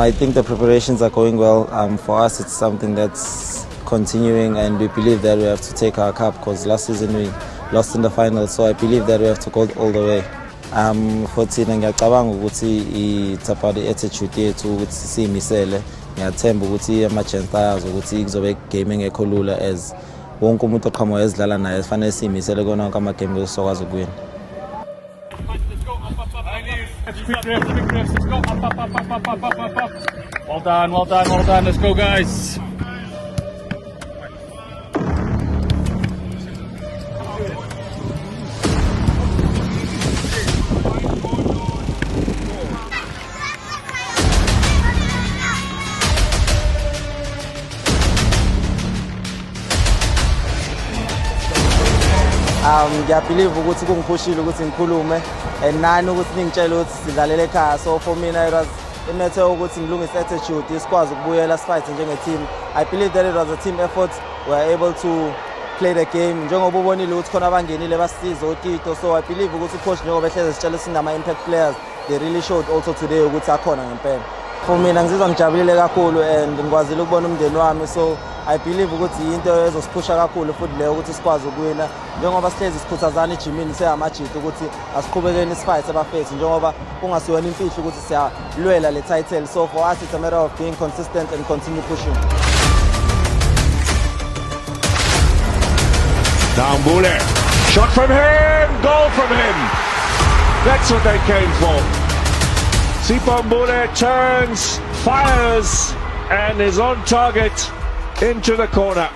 I think the preparations are going well. For us, it's something that's continuing, and we believe that we have to take our cup because last season we lost in the final. So I believe that we have to go all the way. For thina ngiyacabanga ukuthi it's about the attitude yethu ukuthi siyimisele. Ngiyathemba ukuthi ama-chance ayazi ukuthi kuzobe game engekho lula as wonke umuntu oqhamuka ezidlala naye kufanele siyimisele kona wonke ama-game ukuthi sizokwazi ukuwina. Quick grips, let's go. Up. Well done. Let's go, guys. Ngiyabelieve ukuthi kungiphushile ukuthi ngikhulume and nani ukuthi ningitshele ukuthi sidlalele ekhaya. So for mina it was a matter ukuthi ngilungise attitude sikwazi ukubuyela sifight njenge-team. I believe that it was a team effort. We were able to play the game njengoba ubonile ukuthi khona abangenile basisiza oTito. So I believe ukuthi coach njengoba ehleze sitshela sinama-impact players, they really showed also today ukuthi akhona ngempela. For mina ngizizwa ngijabulile kakhulu and ngikwazile ukubona umndeni wami. So I believe ukuthi into ezosiphusha kakhulu futhi leyo ukuthi sikwazi ukuwina njengoba sihlezi sikhuthazana ejimini seyamajita ukuthi asiqhubekeni isifight abafethu njengoba kungasiwena imfihlo ukuthi siyalwela le title. So for us it's a matter of being consistent and continue pushing. Down Mbule, shot from him, goal from him. That's what they came for. Sipho Mbule turns, fires and is on target into the corner.